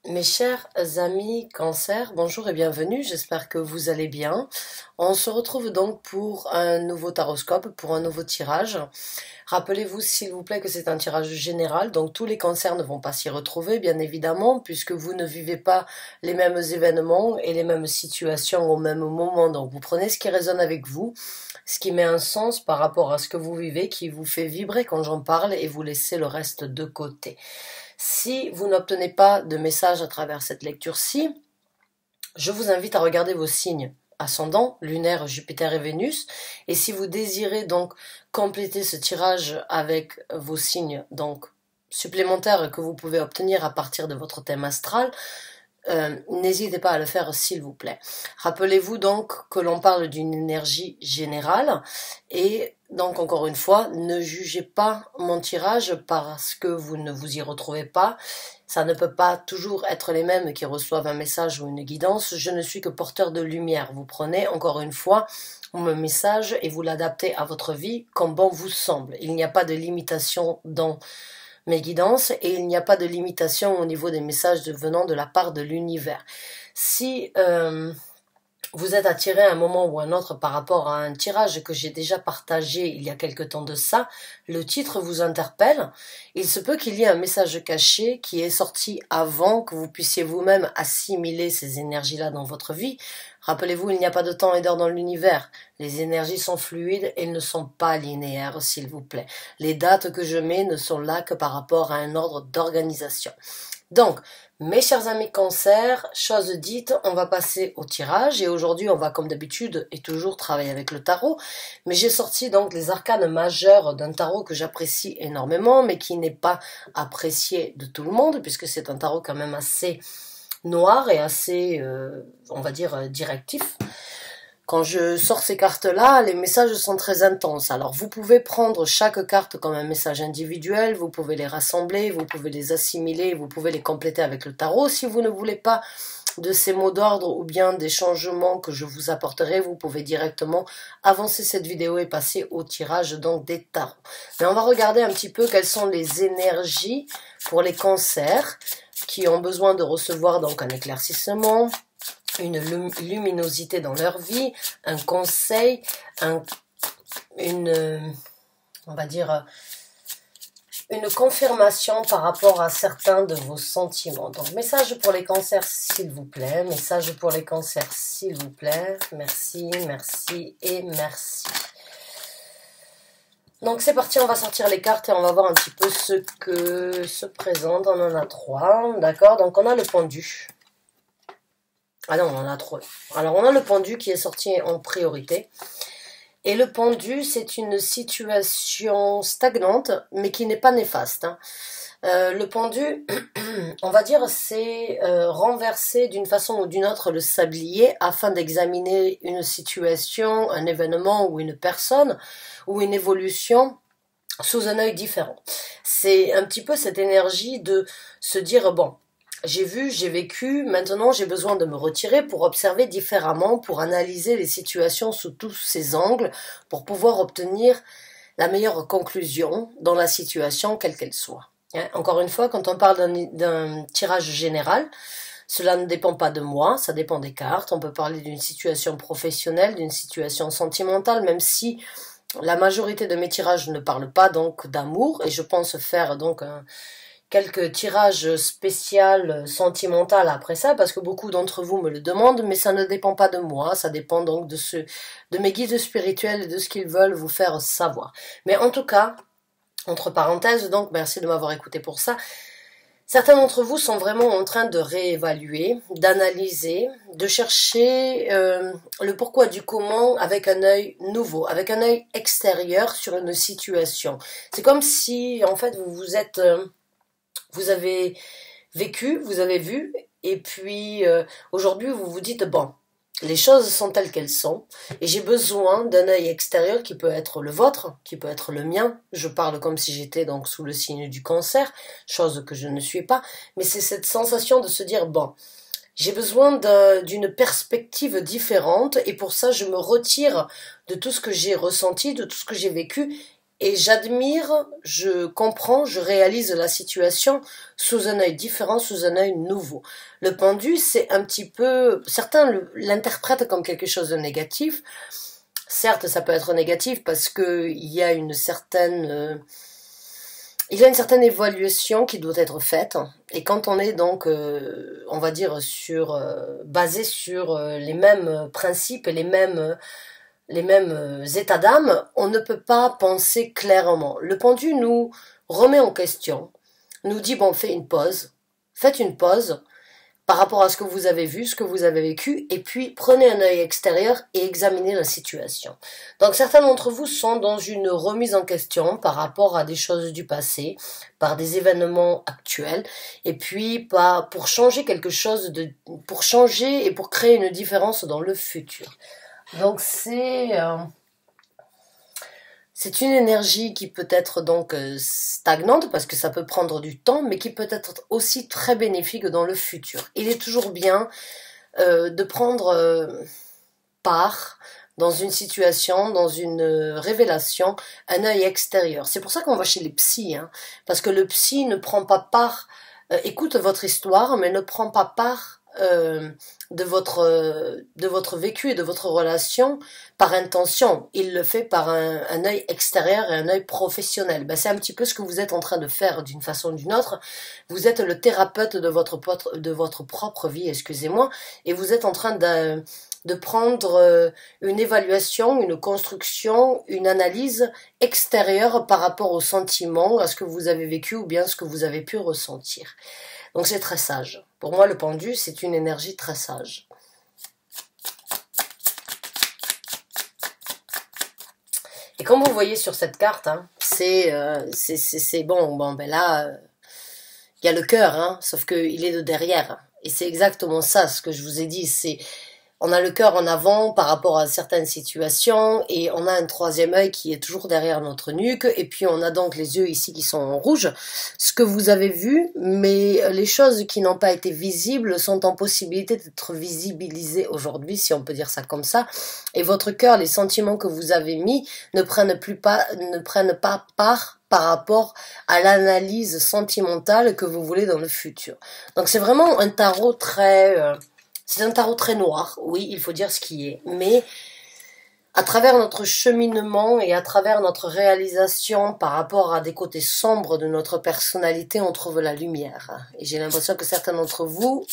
Mes chers amis Cancer, bonjour et bienvenue, j'espère que vous allez bien. On se retrouve donc pour un nouveau taroscope, pour un nouveau tirage. Rappelez-vous s'il vous plaît que c'est un tirage général, donc tous les cancers ne vont pas s'y retrouver bien évidemment, puisque vous ne vivez pas les mêmes événements et les mêmes situations au même moment. Donc vous prenez ce qui résonne avec vous, ce qui met un sens par rapport à ce que vous vivez, qui vous fait vibrer quand j'en parle, et vous laissez le reste de côté. Si vous n'obtenez pas de message à travers cette lecture-ci, je vous invite à regarder vos signes ascendant, lunaire, Jupiter et Vénus. Et si vous désirez donc compléter ce tirage avec vos signes donc supplémentaires que vous pouvez obtenir à partir de votre thème astral, n'hésitez pas à le faire s'il vous plaît. Rappelez-vous donc que l'on parle d'une énergie générale et donc encore une fois, ne jugez pas mon tirage parce que vous ne vous y retrouvez pas. Ça ne peut pas toujours être les mêmes qui reçoivent un message ou une guidance. Je ne suis que porteur de lumière. Vous prenez encore une fois mon message et vous l'adaptez à votre vie comme bon vous semble. Il n'y a pas de limitation dans mes guidances et il n'y a pas de limitation au niveau des messages venant de la part de l'univers. Si vous êtes attiré à un moment ou à un autre par rapport à un tirage que j'ai déjà partagé il y a quelque temps de ça, le titre vous interpelle, il se peut qu'il y ait un message caché qui est sorti avant que vous puissiez vous-même assimiler ces énergies-là dans votre vie. Rappelez-vous, il n'y a pas de temps et d'heure dans l'univers. Les énergies sont fluides et elles ne sont pas linéaires, s'il vous plaît. Les dates que je mets ne sont là que par rapport à un ordre d'organisation. Donc, mes chers amis Cancer, chose dite, on va passer au tirage et aujourd'hui on va comme d'habitude et toujours travailler avec le tarot, mais j'ai sorti donc les arcanes majeurs d'un tarot que j'apprécie énormément mais qui n'est pas apprécié de tout le monde puisque c'est un tarot quand même assez noir et assez, on va dire, directif. Quand je sors ces cartes-là, les messages sont très intenses. Alors, vous pouvez prendre chaque carte comme un message individuel, vous pouvez les rassembler, vous pouvez les assimiler, vous pouvez les compléter avec le tarot. Si vous ne voulez pas de ces mots d'ordre ou bien des changements que je vous apporterai, vous pouvez directement avancer cette vidéo et passer au tirage donc des tarots. Mais on va regarder un petit peu quelles sont les énergies pour les cancers qui ont besoin de recevoir donc un éclaircissement, une luminosité dans leur vie, un conseil, on va dire, une confirmation par rapport à certains de vos sentiments. Donc, message pour les cancers, s'il vous plaît. Message pour les cancers, s'il vous plaît. Merci, merci et merci. Donc, c'est parti, on va sortir les cartes et on va voir un petit peu ce que se présente. On en a 3, d'accord? Donc, on a le pendu. Ah non, on en a 3. Alors, on a le pendu qui est sorti en priorité. Et le pendu, c'est une situation stagnante, mais qui n'est pas néfaste. Hein. Le pendu, on va dire, c'est renverser d'une façon ou d'une autre le sablier afin d'examiner une situation, un événement ou une personne ou une évolution sous un œil différent. C'est un petit peu cette énergie de se dire, bon, j'ai vu, j'ai vécu, maintenant j'ai besoin de me retirer pour observer différemment, pour analyser les situations sous tous ces angles, pour pouvoir obtenir la meilleure conclusion dans la situation, quelle qu'elle soit. Encore une fois, quand on parle d'un tirage général, cela ne dépend pas de moi, ça dépend des cartes. On peut parler d'une situation professionnelle, d'une situation sentimentale, même si la majorité de mes tirages ne parlent pas donc d'amour, et je pense faire donc quelques tirages spéciaux sentimentaux après ça, parce que beaucoup d'entre vous me le demandent, mais ça ne dépend pas de moi, ça dépend donc de mes guides spirituels et de ce qu'ils veulent vous faire savoir. Mais en tout cas, entre parenthèses, donc merci de m'avoir écouté pour ça, certains d'entre vous sont vraiment en train de réévaluer, d'analyser, de chercher le pourquoi du comment avec un œil nouveau, avec un œil extérieur sur une situation. C'est comme si, en fait, vous avez vécu, vous avez vu, et puis aujourd'hui vous vous dites, bon, les choses sont telles qu'elles sont, et j'ai besoin d'un œil extérieur qui peut être le vôtre, qui peut être le mien. Je parle comme si j'étais donc sous le signe du cancer, chose que je ne suis pas, mais c'est cette sensation de se dire, bon, j'ai besoin d'une perspective différente, et pour ça je me retire de tout ce que j'ai ressenti, de tout ce que j'ai vécu, et j'admire, je comprends, je réalise la situation sous un œil différent, sous un œil nouveau. Le pendu, c'est un petit peu, certains l'interprètent comme quelque chose de négatif. Certes, ça peut être négatif parce que il y a une certaine évaluation qui doit être faite. Et quand on est donc, on va dire, basé sur les mêmes principes et les mêmes états d'âme, on ne peut pas penser clairement. Le pendu nous remet en question, nous dit, bon, faites une pause par rapport à ce que vous avez vu, ce que vous avez vécu, et puis prenez un œil extérieur et examinez la situation. Donc certains d'entre vous sont dans une remise en question par rapport à des choses du passé, par des événements actuels, et puis pour changer quelque chose, pour changer et pour créer une différence dans le futur. Donc c'est une énergie qui peut être donc stagnante parce que ça peut prendre du temps, mais qui peut être aussi très bénéfique dans le futur. Il est toujours bien de prendre part dans une situation, dans une révélation, un œil extérieur. C'est pour ça qu'on va chez les psys, hein, parce que le psy ne prend pas part, écoute votre histoire, mais ne prend pas part de votre vécu et de votre relation par intention. Il le fait par un œil extérieur et un œil professionnel. Ben, c'est un petit peu ce que vous êtes en train de faire d'une façon ou d'une autre. Vous êtes le thérapeute de votre propre vie, excusez-moi, et vous êtes en train de prendre une évaluation, une construction, une analyse extérieure par rapport aux sentiments, à ce que vous avez vécu ou bien ce que vous avez pu ressentir. Donc c'est très sage. Pour moi, le pendu, c'est une énergie très sage. Et comme vous voyez sur cette carte, hein, c'est bon, ben là, il y a le cœur, hein, sauf qu'il est de derrière. Et c'est exactement ça, ce que je vous ai dit, c'est... On a le cœur en avant par rapport à certaines situations et on a un troisième œil qui est toujours derrière notre nuque et puis on a donc les yeux ici qui sont en rouge. Ce que vous avez vu, mais les choses qui n'ont pas été visibles sont en possibilité d'être visibilisées aujourd'hui, si on peut dire ça comme ça. Et votre cœur, les sentiments que vous avez mis ne prennent pas part par rapport à l'analyse sentimentale que vous voulez dans le futur. Donc c'est vraiment un tarot c'est un tarot très noir, oui, il faut dire ce qui est. Mais à travers notre cheminement et à travers notre réalisation par rapport à des côtés sombres de notre personnalité, on trouve la lumière. Et j'ai l'impression que certains d'entre vous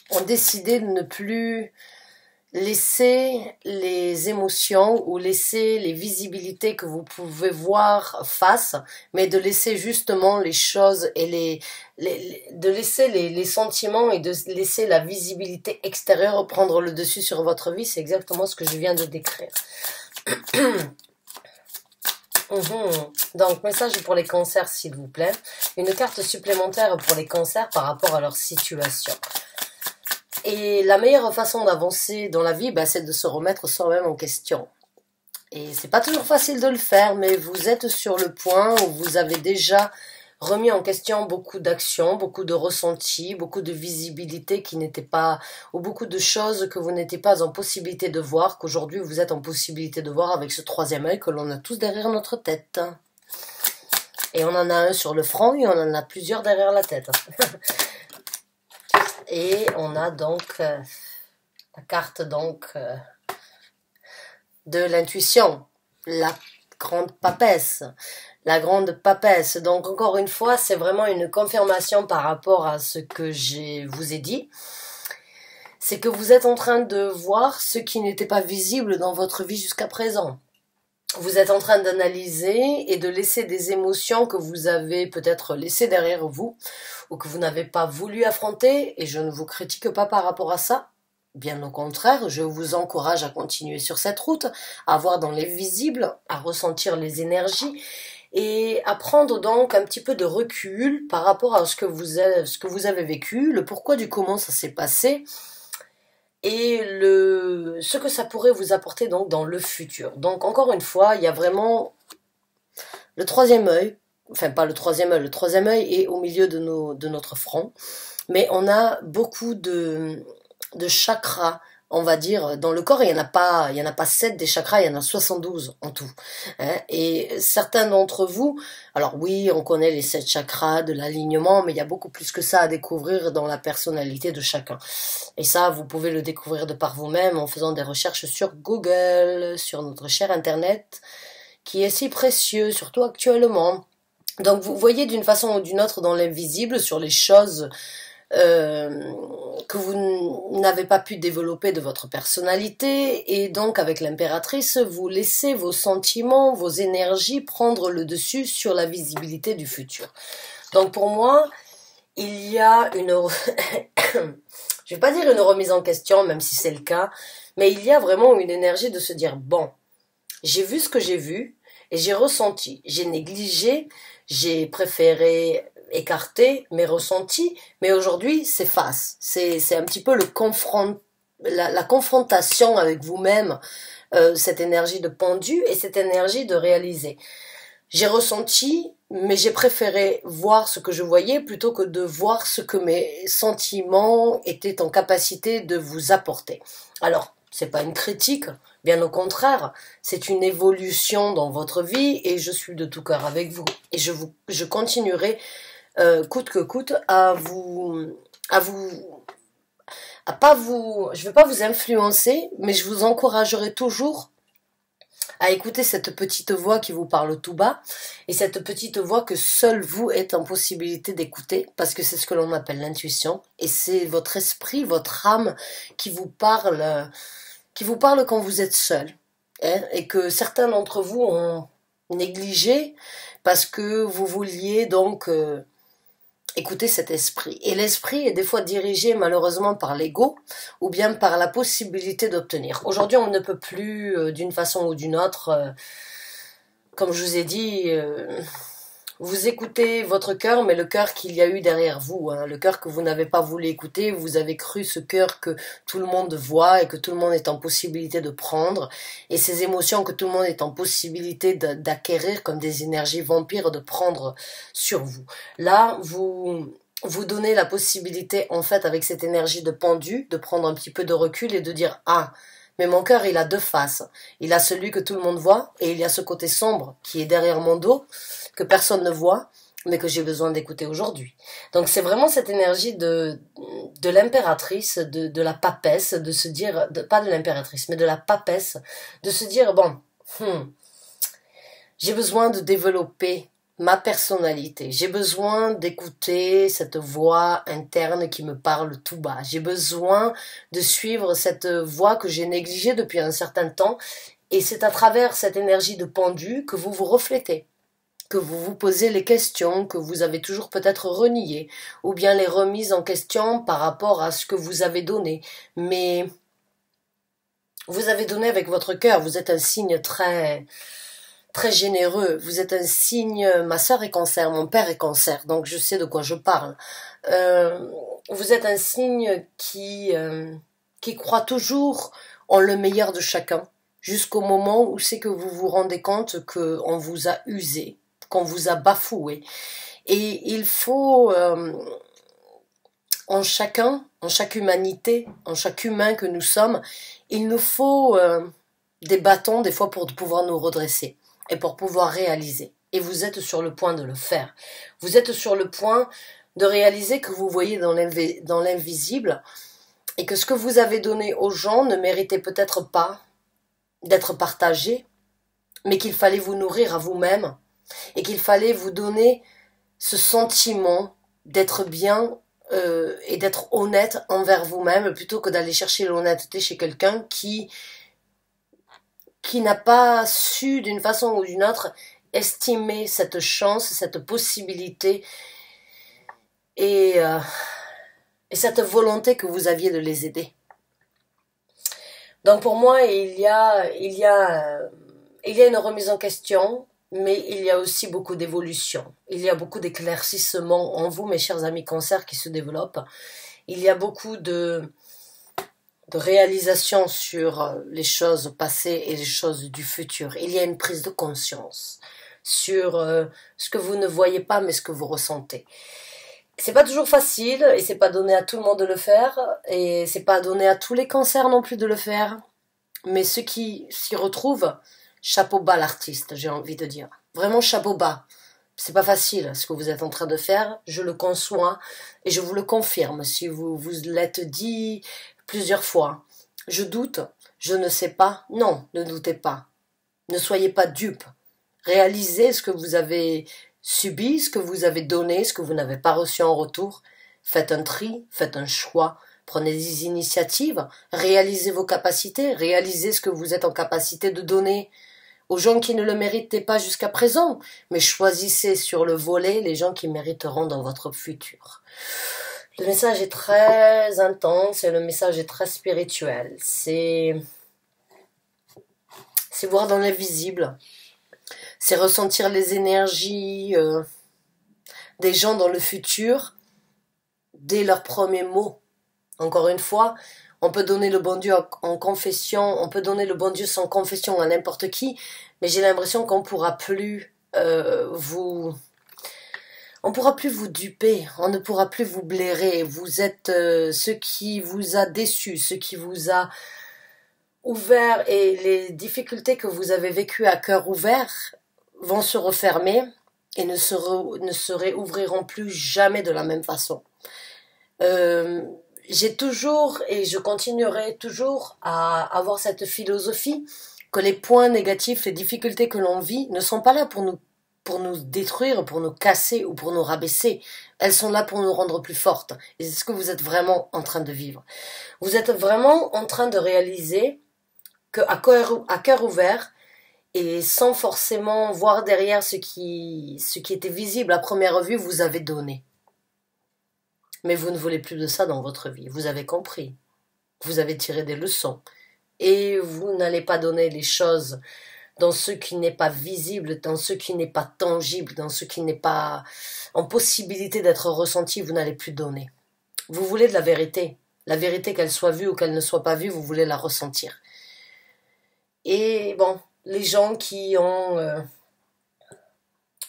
ont décidé de ne plus laisser les émotions ou laisser les visibilités que vous pouvez voir face, mais de laisser justement les choses et de laisser les sentiments et de laisser la visibilité extérieure prendre le dessus sur votre vie. C'est exactement ce que je viens de décrire. Donc, message pour les cancers, s'il vous plaît. Une carte supplémentaire pour les cancers par rapport à leur situation. Et la meilleure façon d'avancer dans la vie, c'est de se remettre soi-même en question. Et c'est pas toujours facile de le faire, mais vous êtes sur le point où vous avez déjà remis en question beaucoup d'actions, beaucoup de ressentis, beaucoup de visibilité qui n'étaient pas, ou beaucoup de choses que vous n'étiez pas en possibilité de voir, qu'aujourd'hui vous êtes en possibilité de voir avec ce troisième œil que l'on a tous derrière notre tête. Et on en a un sur le front et on en a plusieurs derrière la tête. Et on a donc la carte donc de l'intuition, la grande papesse. La grande papesse. Donc encore une fois, c'est vraiment une confirmation par rapport à ce que je vous ai dit. C'est que vous êtes en train de voir ce qui n'était pas visible dans votre vie jusqu'à présent. Vous êtes en train d'analyser et de laisser des émotions que vous avez peut-être laissées derrière vous ou que vous n'avez pas voulu affronter, et je ne vous critique pas par rapport à ça. Bien au contraire, je vous encourage à continuer sur cette route, à voir dans les visibles, à ressentir les énergies et à prendre donc un petit peu de recul par rapport à ce que vous avez vécu, le pourquoi du comment ça s'est passé, et ce que ça pourrait vous apporter donc dans le futur. Donc encore une fois, il y a vraiment le troisième œil, enfin pas le troisième œil est au milieu de notre front, mais on a beaucoup de chakras on va dire, dans le corps, il y en a pas 7 des chakras, il y en a 72 en tout. Hein. Et certains d'entre vous, alors oui, on connaît les 7 chakras de l'alignement, mais il y a beaucoup plus que ça à découvrir dans la personnalité de chacun. Et ça, vous pouvez le découvrir de par vous-même en faisant des recherches sur Google, sur notre cher Internet, qui est si précieux, surtout actuellement. Donc vous voyez d'une façon ou d'une autre dans l'invisible sur les choses que vous n'avez pas pu développer de votre personnalité, et donc avec l'impératrice, vous laissez vos sentiments, vos énergies prendre le dessus sur la visibilité du futur. Donc pour moi, il y a une, je vais pas dire une remise en question, même si c'est le cas, mais il y a vraiment une énergie de se dire, bon, j'ai vu ce que j'ai vu, et j'ai ressenti, j'ai négligé, j'ai préféré écarter mes ressentis, mais aujourd'hui c'est face, c'est un petit peu la confrontation avec vous-même, cette énergie de pendu et cette énergie de réaliser. J'ai ressenti, mais j'ai préféré voir ce que je voyais plutôt que de voir ce que mes sentiments étaient en capacité de vous apporter. Alors, c'est pas une critique, bien au contraire, c'est une évolution dans votre vie et je suis de tout cœur avec vous. Et je continuerai coûte que coûte je vais pas vous influencer, mais je vous encouragerai toujours à écouter cette petite voix qui vous parle tout bas, et cette petite voix que seul vous êtes en possibilité d'écouter, parce que c'est ce que l'on appelle l'intuition, et c'est votre esprit, votre âme qui vous parle quand vous êtes seul, hein, et que certains d'entre vous ont négligé parce que vous vouliez donc écoutez cet esprit. Et l'esprit est des fois dirigé malheureusement par l'ego ou bien par la possibilité d'obtenir. Aujourd'hui, on ne peut plus, d'une façon ou d'une autre, comme je vous ai dit, vous écoutez votre cœur, mais le cœur qu'il y a eu derrière vous, hein, le cœur que vous n'avez pas voulu écouter, vous avez cru ce cœur que tout le monde voit et que tout le monde est en possibilité de prendre, et ces émotions que tout le monde est en possibilité d'acquérir comme des énergies vampires, de prendre sur vous. Là, vous donnez la possibilité, en fait, avec cette énergie de pendu, de prendre un petit peu de recul et de dire « Ah, mais mon cœur, il a deux faces. Il a celui que tout le monde voit et il y a ce côté sombre qui est derrière mon dos, que personne ne voit, mais que j'ai besoin d'écouter aujourd'hui. » Donc c'est vraiment cette énergie de l'impératrice, de la papesse, de se dire, pas de l'impératrice, mais de la papesse, de se dire, bon, j'ai besoin de développer ma personnalité. J'ai besoin d'écouter cette voix interne qui me parle tout bas. J'ai besoin de suivre cette voix que j'ai négligée depuis un certain temps. Et c'est à travers cette énergie de pendu que vous vous reflétez, que vous vous posez les questions que vous avez toujours peut-être reniées, ou bien les remises en question par rapport à ce que vous avez donné. Mais vous avez donné avec votre cœur. Vous êtes un signe très généreux, vous êtes un signe, ma sœur est cancer, mon père est cancer, donc je sais de quoi je parle. Vous êtes un signe qui croit toujours en le meilleur de chacun, jusqu'au moment où c'est que vous vous rendez compte qu'on vous a usé, qu'on vous a bafoué. Et il faut, en chaque humanité, en chaque humain que nous sommes, il nous faut des bâtons des fois pour pouvoir nous redresser et pour pouvoir réaliser. Et vous êtes sur le point de le faire. Vous êtes sur le point de réaliser que vous voyez dans l'invisible et que ce que vous avez donné aux gens ne méritait peut-être pas d'être partagé, mais qu'il fallait vous nourrir à vous-même et qu'il fallait vous donner ce sentiment d'être bien et d'être honnête envers vous-même plutôt que d'aller chercher l'honnêteté chez quelqu'un qui n'a pas su d'une façon ou d'une autre estimer cette chance, cette possibilité et cette volonté que vous aviez de les aider. Donc pour moi, il y a une remise en question, mais il y a aussi beaucoup d'évolution. Il y a beaucoup d'éclaircissement en vous, mes chers amis cancer, qui se développent. Il y a beaucoup de réalisation sur les choses passées et les choses du futur. Il y a une prise de conscience sur ce que vous ne voyez pas mais ce que vous ressentez. C'est pas toujours facile et c'est pas donné à tout le monde de le faire et c'est pas donné à tous les cancers non plus de le faire. Mais ceux qui s'y retrouvent, chapeau bas l'artiste, j'ai envie de dire. Vraiment chapeau bas. C'est pas facile ce que vous êtes en train de faire, je le conçois et je vous le confirme si vous vous l'êtes dit plusieurs fois. Je doute, je ne sais pas, non, ne doutez pas. Ne soyez pas dupes. Réalisez ce que vous avez subi, ce que vous avez donné, ce que vous n'avez pas reçu en retour. Faites un tri, faites un choix, prenez des initiatives, réalisez vos capacités, réalisez ce que vous êtes en capacité de donner aux gens qui ne le méritaient pas jusqu'à présent, mais choisissez sur le volet les gens qui mériteront dans votre futur. Le message est très intense et le message est très spirituel. C'est voir dans l'invisible. C'est ressentir les énergies des gens dans le futur dès leurs premiers mots. Encore une fois, on peut donner le bon Dieu en confession, on peut donner le bon Dieu sans confession à n'importe qui, mais j'ai l'impression qu'on pourra plus on pourra plus vous duper, on ne pourra plus vous blairer. Vous êtes ce qui vous a déçu, ce qui vous a ouvert et les difficultés que vous avez vécues à cœur ouvert vont se refermer et ne se réouvriront plus jamais de la même façon. J'ai toujours et je continuerai toujours à avoir cette philosophie que les points négatifs, les difficultés que l'on vit ne sont pas là pour nous détruire, pour nous casser ou pour nous rabaisser. Elles sont là pour nous rendre plus fortes. Et c'est ce que vous êtes vraiment en train de vivre. Vous êtes vraiment en train de réaliser qu'à cœur ouvert et sans forcément voir derrière ce qui était visible à première vue, vous avez donné. Mais vous ne voulez plus de ça dans votre vie. Vous avez compris. Vous avez tiré des leçons. Et vous n'allez pas donner les choses dans ce qui n'est pas visible, dans ce qui n'est pas tangible, dans ce qui n'est pas en possibilité d'être ressenti, vous n'allez plus donner. Vous voulez de la vérité. La vérité, qu'elle soit vue ou qu'elle ne soit pas vue, vous voulez la ressentir. Et bon, les gens qui ont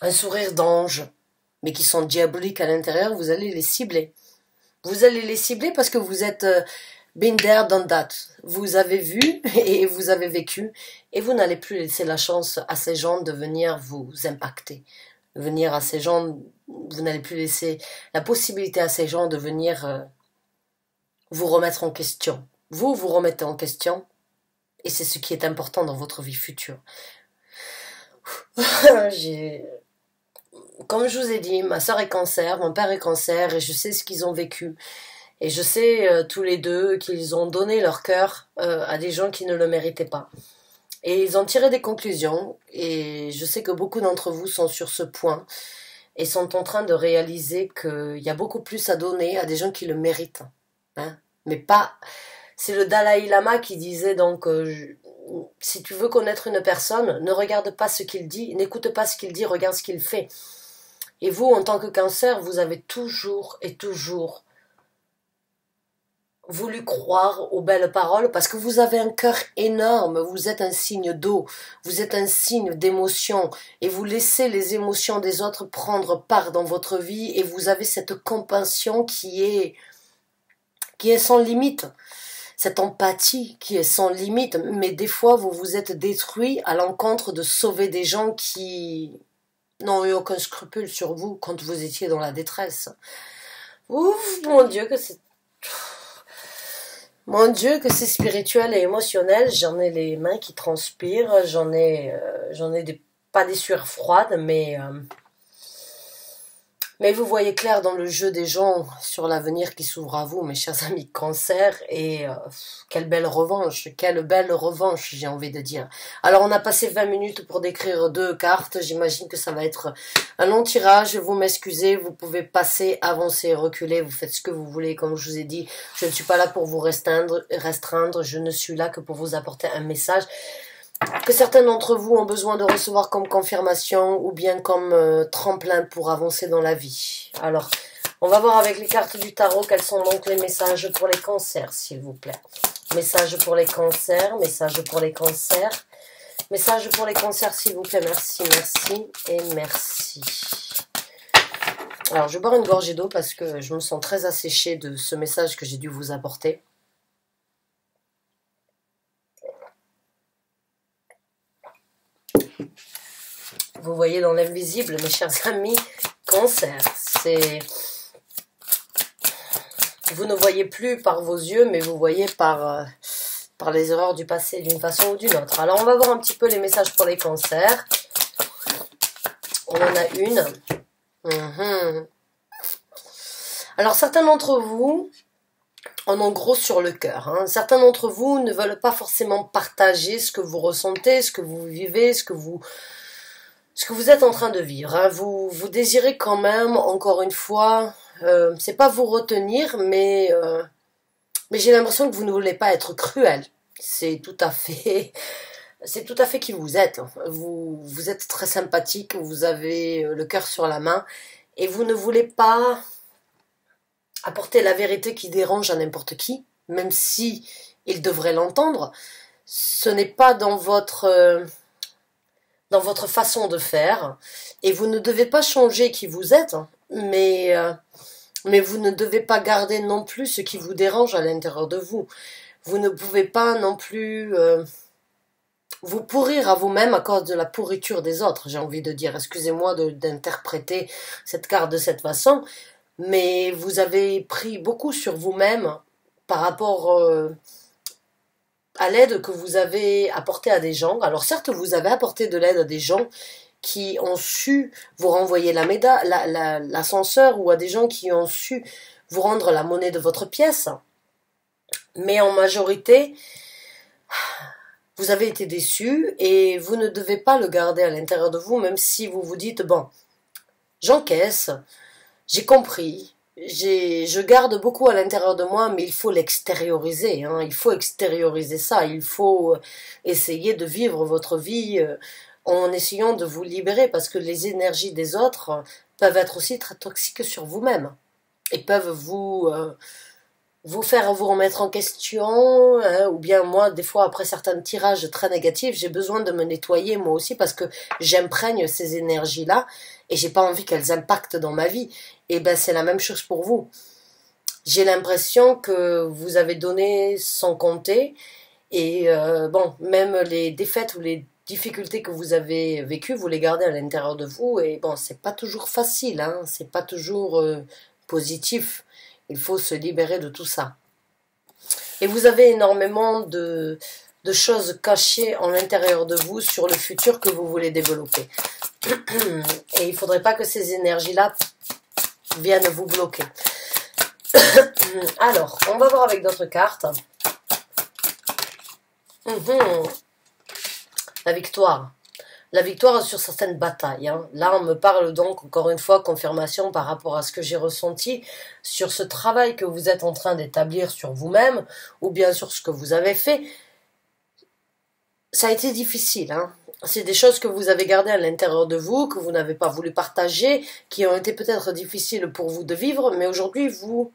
un sourire d'ange, mais qui sont diaboliques à l'intérieur, vous allez les cibler. Vous allez les cibler parce que vous êtes been there, done that. Vous avez vu et vous avez vécu et vous n'allez plus laisser la chance à ces gens de venir vous impacter. Venir à ces gens, vous n'allez plus laisser la possibilité à ces gens de venir vous remettre en question. Vous vous remettez en question et c'est ce qui est important dans votre vie future. Comme je vous ai dit, ma soeur est cancer, mon père est cancer et je sais ce qu'ils ont vécu. Et je sais tous les deux qu'ils ont donné leur cœur à des gens qui ne le méritaient pas. Et ils ont tiré des conclusions et je sais que beaucoup d'entre vous sont sur ce point et sont en train de réaliser qu'il y a beaucoup plus à donner à des gens qui le méritent. Hein? Mais pas... C'est le Dalai Lama qui disait donc... si tu veux connaître une personne, ne regarde pas ce qu'il dit, n'écoute pas ce qu'il dit, regarde ce qu'il fait. Et vous, en tant que cancer, vous avez toujours et toujours voulu croire aux belles paroles parce que vous avez un cœur énorme, vous êtes un signe d'eau, vous êtes un signe d'émotion et vous laissez les émotions des autres prendre part dans votre vie et vous avez cette compassion qui est sans limite. Cette empathie qui est sans limite, mais des fois vous vous êtes détruit à l'encontre de sauver des gens qui n'ont eu aucun scrupule sur vous quand vous étiez dans la détresse. Ouf, mon Dieu que c'est spirituel et émotionnel. J'en ai les mains qui transpirent, j'en ai pas des sueurs froides, mais vous voyez clair dans le jeu des gens sur l'avenir qui s'ouvre à vous, mes chers amis cancer, et quelle belle revanche, j'ai envie de dire. Alors on a passé 20 minutes pour décrire 2 cartes, j'imagine que ça va être un long tirage, vous m'excusez, vous pouvez passer, avancer, reculer, vous faites ce que vous voulez, comme je vous ai dit, je ne suis pas là pour vous restreindre, je ne suis là que pour vous apporter un message que certains d'entre vous ont besoin de recevoir comme confirmation ou bien comme tremplin pour avancer dans la vie. Alors, on va voir avec les cartes du tarot quels sont donc les messages pour les cancers, s'il vous plaît. Messages pour les cancers, messages pour les cancers, messages pour les cancers, s'il vous plaît. Merci, merci et merci. Alors, je vais boire une gorgée d'eau parce que je me sens très asséchée de ce message que j'ai dû vous apporter. Vous voyez dans l'invisible, mes chers amis, Cancer, c'est... Vous ne voyez plus par vos yeux, mais vous voyez par les erreurs du passé d'une façon ou d'une autre. Alors, on va voir un petit peu les messages pour les cancers. On en a une. Alors, certains d'entre vous en ont gros sur le cœur. Hein. Certains d'entre vous ne veulent pas forcément partager ce que vous ressentez, ce que vous vivez, ce que vous êtes en train de vivre. Hein. Vous désirez quand même, encore une fois, c'est pas vous retenir, mais j'ai l'impression que vous ne voulez pas être cruel. C'est tout à fait qui vous êtes. Vous êtes très sympathique, vous avez le cœur sur la main, et vous ne voulez pas apporter la vérité qui dérange à n'importe qui, même si il devrait l'entendre. Ce n'est pas dans votre façon de faire, et vous ne devez pas changer qui vous êtes, mais vous ne devez pas garder non plus ce qui vous dérange à l'intérieur de vous. Vous ne pouvez pas non plus vous pourrir à vous-même à cause de la pourriture des autres, j'ai envie de dire. Excusez-moi d'interpréter cette carte de cette façon, mais vous avez pris beaucoup sur vous-même par rapport à l'aide que vous avez apportée à des gens. Alors certes, vous avez apporté de l'aide à des gens qui ont su vous renvoyer l'ascenseur, ou à des gens qui ont su vous rendre la monnaie de votre pièce. Mais en majorité, vous avez été déçu et vous ne devez pas le garder à l'intérieur de vous, même si vous vous dites, bon, j'encaisse, j'ai compris, je garde beaucoup à l'intérieur de moi, mais il faut l'extérioriser, hein, il faut extérioriser ça, il faut essayer de vivre votre vie en essayant de vous libérer, parce que les énergies des autres peuvent être aussi très toxiques sur vous-même et peuvent vous faire vous remettre en question, hein, ou bien moi, des fois, après certains tirages très négatifs, j'ai besoin de me nettoyer moi aussi, parce que j'imprègne ces énergies-là et j'ai pas envie qu'elles impactent dans ma vie. Et ben c'est la même chose pour vous. J'ai l'impression que vous avez donné sans compter, et bon, même les défaites ou les difficultés que vous avez vécues, vous les gardez à l'intérieur de vous, et bon, c'est pas toujours facile, hein, c'est pas toujours positif. Il faut se libérer de tout ça. Et vous avez énormément de choses cachées en l'intérieur de vous sur le futur que vous voulez développer. Et il ne faudrait pas que ces énergies-là viennent vous bloquer. Alors, on va voir avec d'autres cartes. La victoire. La victoire sur certaines batailles. Hein. Là, on me parle donc, encore une fois, confirmation par rapport à ce que j'ai ressenti sur ce travail que vous êtes en train d'établir sur vous-même, ou bien sur ce que vous avez fait. Ça a été difficile. Hein. C'est des choses que vous avez gardées à l'intérieur de vous, que vous n'avez pas voulu partager, qui ont été peut-être difficiles pour vous de vivre, mais aujourd'hui, vous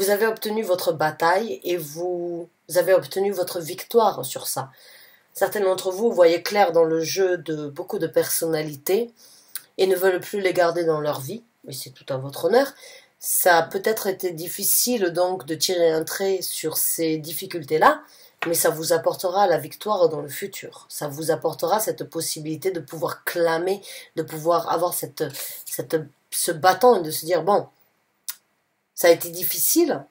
avez obtenu votre bataille et vous avez obtenu votre victoire sur ça. Certains d'entre vous voyaient clair dans le jeu de beaucoup de personnalités et ne veulent plus les garder dans leur vie, mais c'est tout à votre honneur. Ça a peut-être été difficile donc de tirer un trait sur ces difficultés-là, mais ça vous apportera la victoire dans le futur. Ça vous apportera cette possibilité de pouvoir clamer, de pouvoir avoir ce bâton et de se dire, bon, ça a été difficile,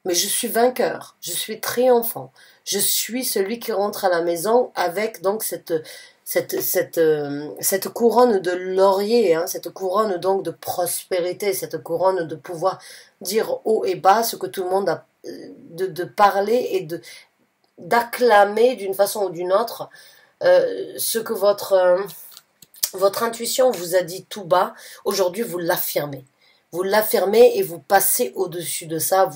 mais je suis vainqueur, je suis triomphant. Je suis celui qui rentre à la maison avec donc cette couronne de laurier, hein, cette couronne donc de prospérité, cette couronne de pouvoir dire haut et bas ce que tout le monde a, de parler et d'acclamer d'une façon ou d'une autre ce que votre intuition vous a dit tout bas. Aujourd'hui, vous l'affirmez. Vous l'affirmez et vous passez au-dessus de ça,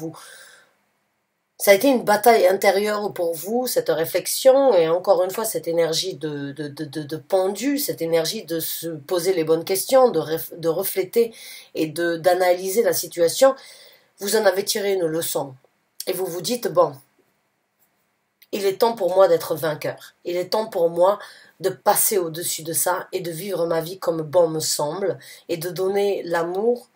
ça a été une bataille intérieure pour vous, cette réflexion, et encore une fois, cette énergie de pendu, cette énergie de se poser les bonnes questions, de refléter et d'analyser la situation. Vous en avez tiré une leçon. Et vous vous dites, bon, il est temps pour moi d'être vainqueur. Il est temps pour moi de passer au-dessus de ça et de vivre ma vie comme bon me semble et de donner l'amour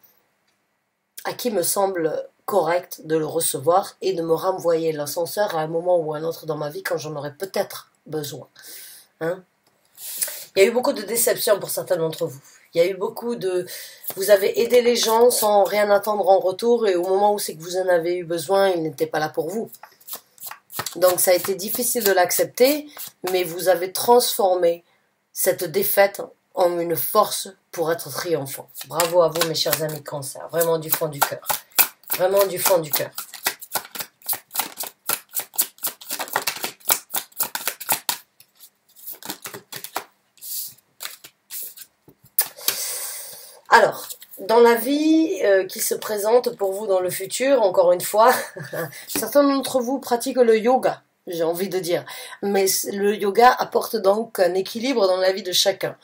à qui me semble correct de le recevoir et de me renvoyer l'ascenseur à un moment ou à un autre dans ma vie quand j'en aurais peut-être besoin. Hein? Il y a eu beaucoup de déceptions pour certains d'entre vous. Il y a eu beaucoup de... Vous avez aidé les gens sans rien attendre en retour et au moment où c'est que vous en avez eu besoin, ils n'étaient pas là pour vous. Donc ça a été difficile de l'accepter, mais vous avez transformé cette défaite en une force pour être triomphant. Bravo à vous mes chers amis Cancer, vraiment du fond du cœur. Vraiment du fond du cœur. Alors, dans la vie qui se présente pour vous dans le futur, encore une fois, certains d'entre vous pratiquent le yoga, j'ai envie de dire. Mais le yoga apporte donc un équilibre dans la vie de chacun.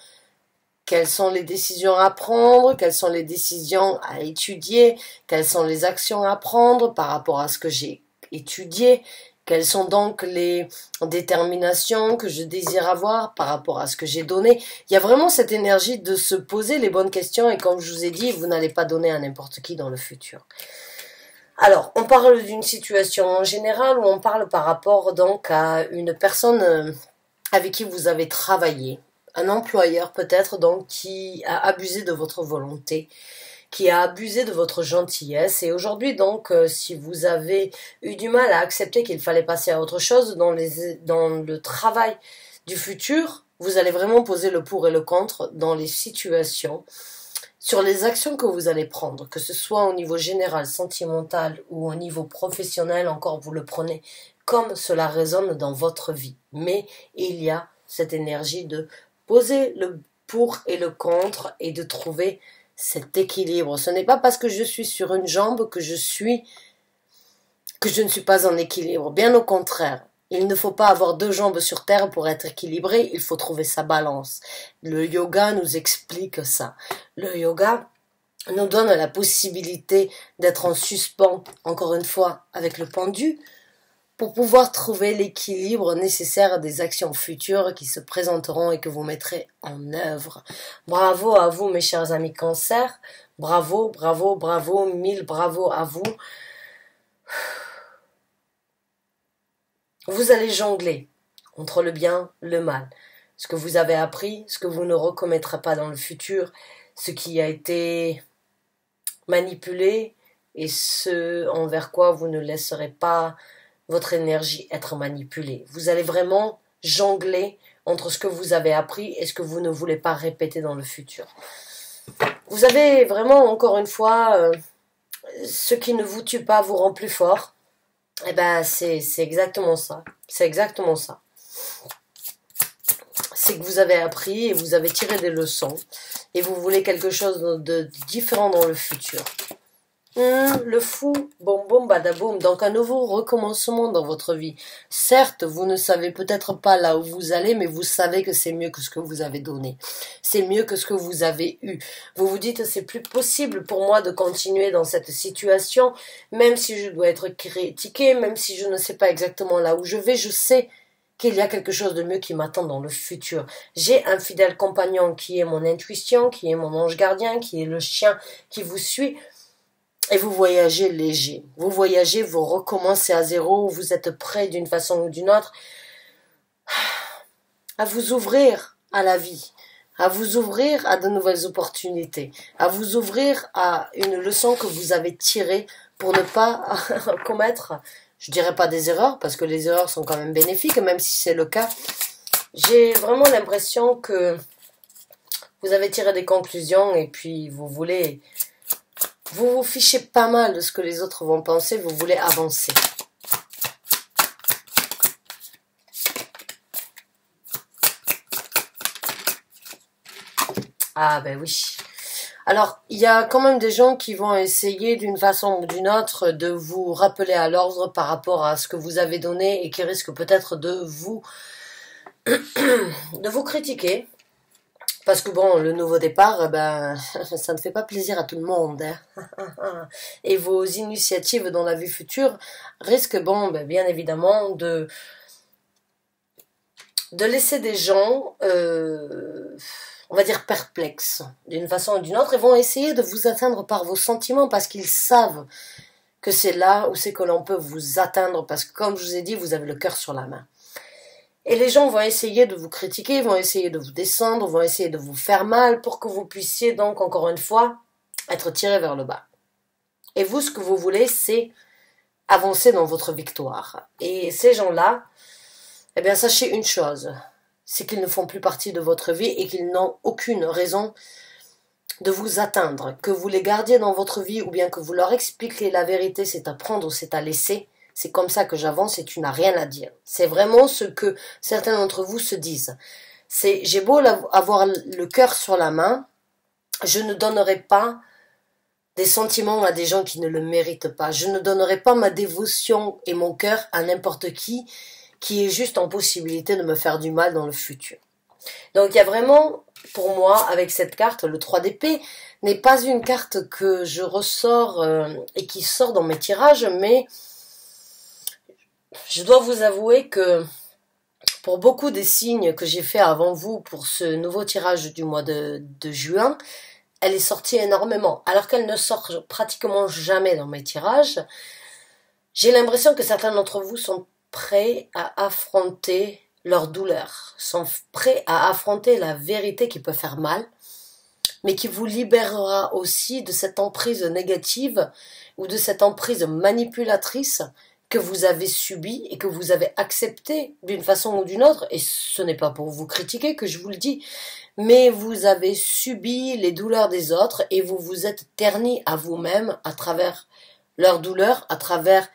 Quelles sont les décisions à prendre, quelles sont les décisions à étudier, quelles sont les actions à prendre par rapport à ce que j'ai étudié, quelles sont donc les déterminations que je désire avoir par rapport à ce que j'ai donné. Il y a vraiment cette énergie de se poser les bonnes questions et comme je vous ai dit, vous n'allez pas donner à n'importe qui dans le futur. Alors, on parle d'une situation en général ou on parle par rapport donc à une personne avec qui vous avez travaillé. Un employeur peut-être donc qui a abusé de votre volonté, qui a abusé de votre gentillesse et aujourd'hui donc si vous avez eu du mal à accepter qu'il fallait passer à autre chose dans le travail du futur, vous allez vraiment poser le pour et le contre dans les situations, sur les actions que vous allez prendre, que ce soit au niveau général, sentimental ou au niveau professionnel, encore vous le prenez comme cela résonne dans votre vie. Mais il y a cette énergie de poser le pour et le contre et de trouver cet équilibre. Ce n'est pas parce que je suis sur une jambe que je ne suis pas en équilibre. Bien au contraire. Il ne faut pas avoir deux jambes sur terre pour être équilibré. Il faut trouver sa balance. Le yoga nous explique ça. Le yoga nous donne la possibilité d'être en suspens, encore une fois, avec le pendu, pour pouvoir trouver l'équilibre nécessaire des actions futures qui se présenteront et que vous mettrez en œuvre. Bravo à vous, mes chers amis Cancer. Bravo, bravo, bravo, mille bravo à vous. Vous allez jongler entre le bien, le mal. Ce que vous avez appris, ce que vous ne recommettrez pas dans le futur, ce qui a été manipulé et ce envers quoi vous ne laisserez pas votre énergie être manipulée. Vous allez vraiment jongler entre ce que vous avez appris et ce que vous ne voulez pas répéter dans le futur. Vous avez vraiment, encore une fois, ce qui ne vous tue pas vous rend plus fort. Eh ben, c'est exactement ça. C'est exactement ça. C'est que vous avez appris et vous avez tiré des leçons et vous voulez quelque chose de différent dans le futur. Le fou, boum boum badaboum, donc un nouveau recommencement dans votre vie. Certes, vous ne savez peut-être pas là où vous allez, mais vous savez que c'est mieux que ce que vous avez donné. C'est mieux que ce que vous avez eu. Vous vous dites, c'est plus possible pour moi de continuer dans cette situation, même si je dois être critiqué, même si je ne sais pas exactement là où je vais, je sais qu'il y a quelque chose de mieux qui m'attend dans le futur. J'ai un fidèle compagnon qui est mon intuition, qui est mon ange gardien, qui est le chien qui vous suit. Et vous voyagez léger. Vous voyagez, vous recommencez à zéro, vous êtes prêt d'une façon ou d'une autre à vous ouvrir à la vie, à vous ouvrir à de nouvelles opportunités, à vous ouvrir à une leçon que vous avez tirée pour ne pas commettre, je dirais pas des erreurs, parce que les erreurs sont quand même bénéfiques, même si c'est le cas. J'ai vraiment l'impression que vous avez tiré des conclusions et puis vous vous fichez pas mal de ce que les autres vont penser, vous voulez avancer. Ah ben oui. Alors, il y a quand même des gens qui vont essayer d'une façon ou d'une autre de vous rappeler à l'ordre par rapport à ce que vous avez donné et qui risquent peut-être de vous critiquer. Parce que bon, le nouveau départ, ben, ça ne fait pas plaisir à tout le monde. Hein. Et vos initiatives dans la vie future risquent, bon, ben, bien évidemment, de de laisser des gens, on va dire, perplexes, d'une façon ou d'une autre, et vont essayer de vous atteindre par vos sentiments, parce qu'ils savent que c'est là où c'est que l'on peut vous atteindre, parce que comme je vous ai dit, vous avez le cœur sur la main. Et les gens vont essayer de vous critiquer, vont essayer de vous descendre, vont essayer de vous faire mal, pour que vous puissiez donc, encore une fois, être tiré vers le bas. Et vous, ce que vous voulez, c'est avancer dans votre victoire. Et ces gens-là, eh bien, sachez une chose, c'est qu'ils ne font plus partie de votre vie et qu'ils n'ont aucune raison de vous atteindre. Que vous les gardiez dans votre vie ou bien que vous leur expliquiez la vérité, c'est à prendre ou c'est à laisser. C'est comme ça que j'avance et tu n'as rien à dire. C'est vraiment ce que certains d'entre vous se disent. C'est, j'ai beau avoir le cœur sur la main, je ne donnerai pas des sentiments à des gens qui ne le méritent pas. Je ne donnerai pas ma dévotion et mon cœur à n'importe qui est juste en possibilité de me faire du mal dans le futur. Donc il y a vraiment, pour moi, avec cette carte, le 3 d'épée n'est pas une carte que je ressors et qui sort dans mes tirages, mais je dois vous avouer que pour beaucoup des signes que j'ai fait avant vous pour ce nouveau tirage du mois de juin, elle est sortie énormément, alors qu'elle ne sort pratiquement jamais dans mes tirages. J'ai l'impression que certains d'entre vous sont prêts à affronter leur douleur, sont prêts à affronter la vérité qui peut faire mal, mais qui vous libérera aussi de cette emprise négative ou de cette emprise manipulatrice que vous avez subie et que vous avez acceptée d'une façon ou d'une autre. Et ce n'est pas pour vous critiquer que je vous le dis, mais vous avez subi les douleurs des autres et vous vous êtes terni à vous-même à travers leur douleur, à travers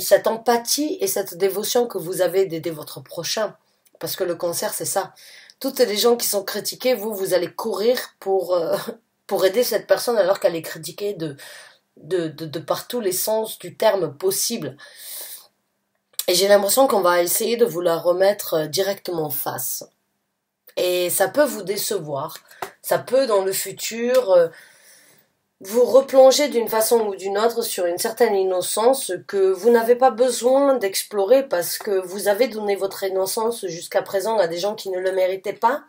cette empathie et cette dévotion que vous avez d'aider votre prochain. Parce que le cancer, c'est ça. Toutes les gens qui sont critiqués, vous allez courir pour aider cette personne alors qu'elle est critiquée de par tous les sens du terme possible. Et j'ai l'impression qu'on va essayer de vous la remettre directement face. Et ça peut vous décevoir. Ça peut, dans le futur, vous replonger d'une façon ou d'une autre sur une certaine innocence que vous n'avez pas besoin d'explorer parce que vous avez donné votre innocence jusqu'à présent à des gens qui ne le méritaient pas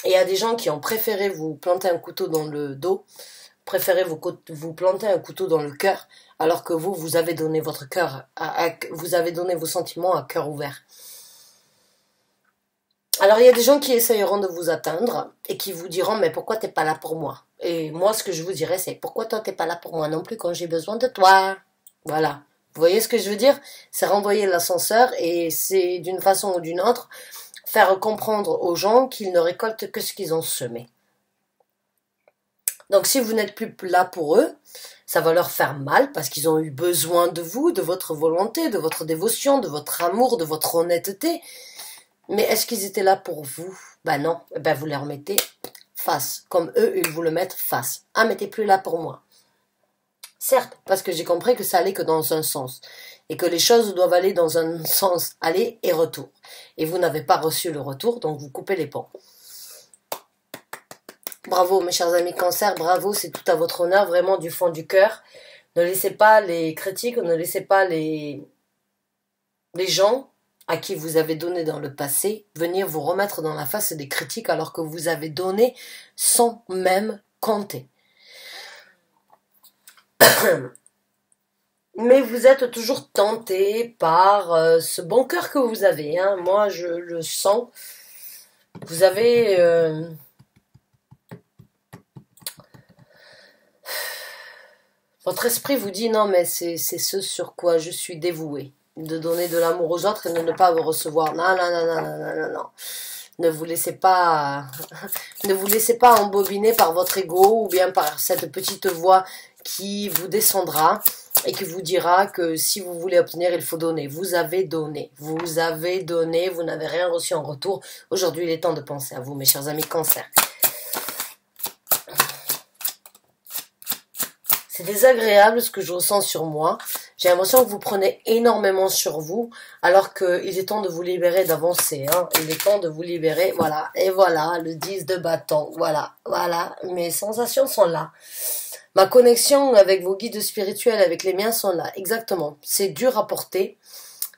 et à des gens qui ont préféré vous planter un couteau dans le dos, préféré vous planter un couteau dans le cœur, alors que vous avez donné votre cœur, vous avez donné vos sentiments à cœur ouvert. Alors il y a des gens qui essayeront de vous atteindre et qui vous diront mais pourquoi t'es pas là pour moi? Et moi ce que je vous dirais c'est pourquoi toi t'es pas là pour moi non plus quand j'ai besoin de toi? Voilà. Vous voyez ce que je veux dire? C'est renvoyer l'ascenseur et c'est d'une façon ou d'une autre faire comprendre aux gens qu'ils ne récoltent que ce qu'ils ont semé. Donc si vous n'êtes plus là pour eux, ça va leur faire mal parce qu'ils ont eu besoin de vous, de votre volonté, de votre dévotion, de votre amour, de votre honnêteté. Mais est-ce qu'ils étaient là pour vous? Ben non, ben vous les remettez face, comme eux, ils vous le mettent face. Ah, mais t'es plus là pour moi. Certes, parce que j'ai compris que ça allait que dans un sens, et que les choses doivent aller dans un sens, aller et retour. Et vous n'avez pas reçu le retour, donc vous coupez les ponts. Bravo, mes chers amis cancer, bravo, c'est tout à votre honneur, vraiment du fond du cœur. Ne laissez pas les critiques, ne laissez pas les gens à qui vous avez donné dans le passé, venir vous remettre dans la face des critiques alors que vous avez donné sans même compter. Mais vous êtes toujours tenté par ce bon cœur que vous avez. Hein. Moi, je le sens. Vous avez... votre esprit vous dit non, mais c'est ce sur quoi je suis dévoué. De donner de l'amour aux autres et de ne pas vous recevoir. Non, non, non, non, non, non, non, non. Ne vous laissez pas embobiner par votre ego ou bien par cette petite voix qui vous descendra et qui vous dira que si vous voulez obtenir, il faut donner. Vous avez donné, vous n'avez rien reçu en retour. Aujourd'hui, il est temps de penser à vous, mes chers amis cancer. C'est désagréable ce que je ressens sur moi. J'ai l'impression que vous prenez énormément sur vous, alors qu'il est temps de vous libérer, d'avancer. Hein. Il est temps de vous libérer, voilà. Et voilà, le 10 de bâton. Voilà, voilà. Mes sensations sont là. Ma connexion avec vos guides spirituels, avec les miens, sont là. Exactement. C'est dur à porter.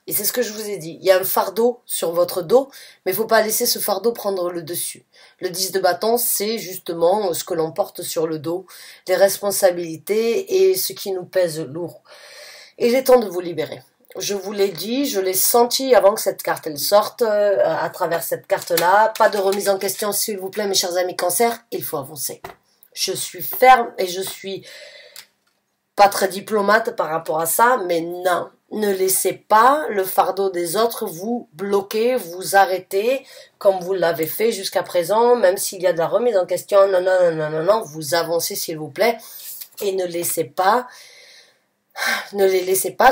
Et c'est ce que je vous ai dit. Il y a un fardeau sur votre dos, mais il ne faut pas laisser ce fardeau prendre le dessus. Le 10 de bâton, c'est justement ce que l'on porte sur le dos, les responsabilités et ce qui nous pèse lourd. Et il est temps de vous libérer. Je vous l'ai dit, je l'ai senti avant que cette carte elle sorte, à travers cette carte-là. Pas de remise en question, s'il vous plaît, mes chers amis Cancer, il faut avancer. Je suis ferme et je suis pas très diplomate par rapport à ça, mais non. Ne laissez pas le fardeau des autres vous bloquer, vous arrêter, comme vous l'avez fait jusqu'à présent, même s'il y a de la remise en question. Non, non, non, non, non, non, vous avancez s'il vous plaît. Et ne les laissez pas,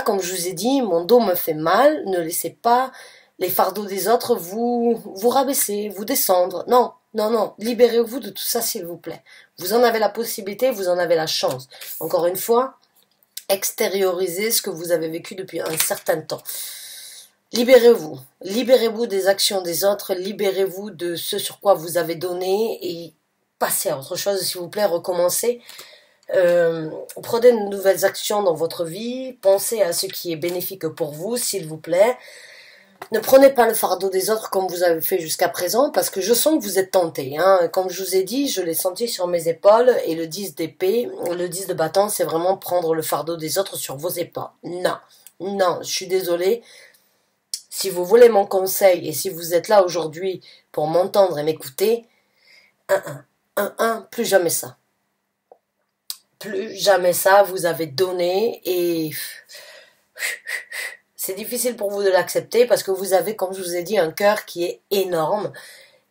comme je vous ai dit, mon dos me fait mal, ne laissez pas les fardeaux des autres vous rabaisser, vous descendre. Non, non, non, libérez-vous de tout ça s'il vous plaît. Vous en avez la possibilité, vous en avez la chance. Encore une fois, extériorisez ce que vous avez vécu depuis un certain temps. Libérez-vous. Libérez-vous des actions des autres. Libérez-vous de ce sur quoi vous avez donné et passez à autre chose, s'il vous plaît. Recommencez. Prenez de nouvelles actions dans votre vie. Pensez à ce qui est bénéfique pour vous, s'il vous plaît. Ne prenez pas le fardeau des autres comme vous avez fait jusqu'à présent, parce que je sens que vous êtes tenté. Hein. Comme je vous ai dit, je l'ai senti sur mes épaules, et le 10 d'épée, le 10 de bâton, c'est vraiment prendre le fardeau des autres sur vos épaules. Non, non, je suis désolée. Si vous voulez mon conseil, et si vous êtes là aujourd'hui pour m'entendre et m'écouter, plus jamais ça. Plus jamais ça, vous avez donné, et... c'est difficile pour vous de l'accepter parce que vous avez, comme je vous ai dit, un cœur qui est énorme.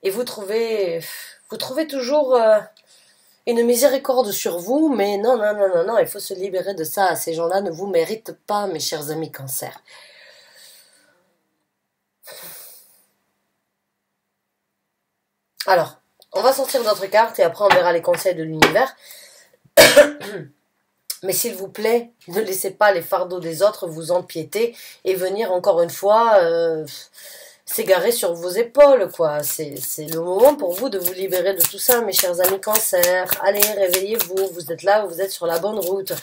Et vous trouvez toujours une miséricorde sur vous, mais non, non, non, non, non, il faut se libérer de ça. Ces gens-là ne vous méritent pas, mes chers amis Cancer. Alors, on va sortir d'autres cartes et après on verra les conseils de l'univers. Mais s'il vous plaît, ne laissez pas les fardeaux des autres vous empiéter et venir encore une fois s'égarer sur vos épaules, quoi. C'est le moment pour vous de vous libérer de tout ça, mes chers amis Cancer. Allez, réveillez-vous, vous êtes là, vous êtes sur la bonne route.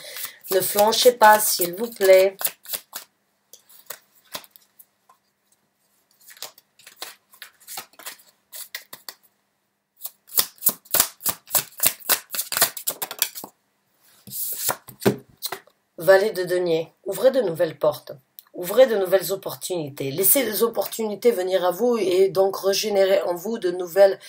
Ne flanchez pas, s'il vous plaît. Valet de denier, ouvrez de nouvelles portes, ouvrez de nouvelles opportunités, laissez les opportunités venir à vous et donc régénérer en vous de nouvelles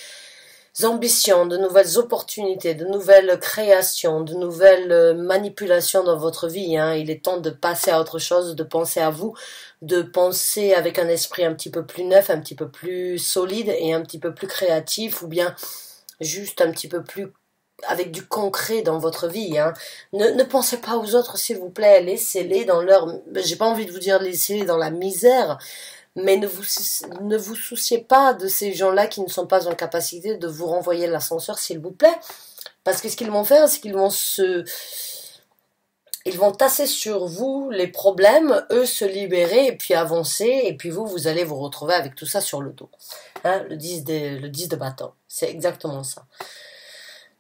ambitions, de nouvelles opportunités, de nouvelles créations, de nouvelles manipulations dans votre vie. Hein. Il est temps de passer à autre chose, de penser à vous, de penser avec un esprit un petit peu plus neuf, un petit peu plus solide et un petit peu plus créatif, ou bien juste un petit peu plus avec du concret dans votre vie. Hein. Ne pensez pas aux autres, s'il vous plaît. Laissez-les dans leur... J'ai pas envie de vous dire laissez-les dans la misère, mais ne vous souciez pas de ces gens-là qui ne sont pas en capacité de vous renvoyer l'ascenseur, s'il vous plaît. Parce que ce qu'ils vont faire, c'est qu'ils vont ils vont tasser sur vous les problèmes, eux se libérer et puis avancer, et puis vous allez vous retrouver avec tout ça sur le dos. Hein, le 10 de bâton. C'est exactement ça.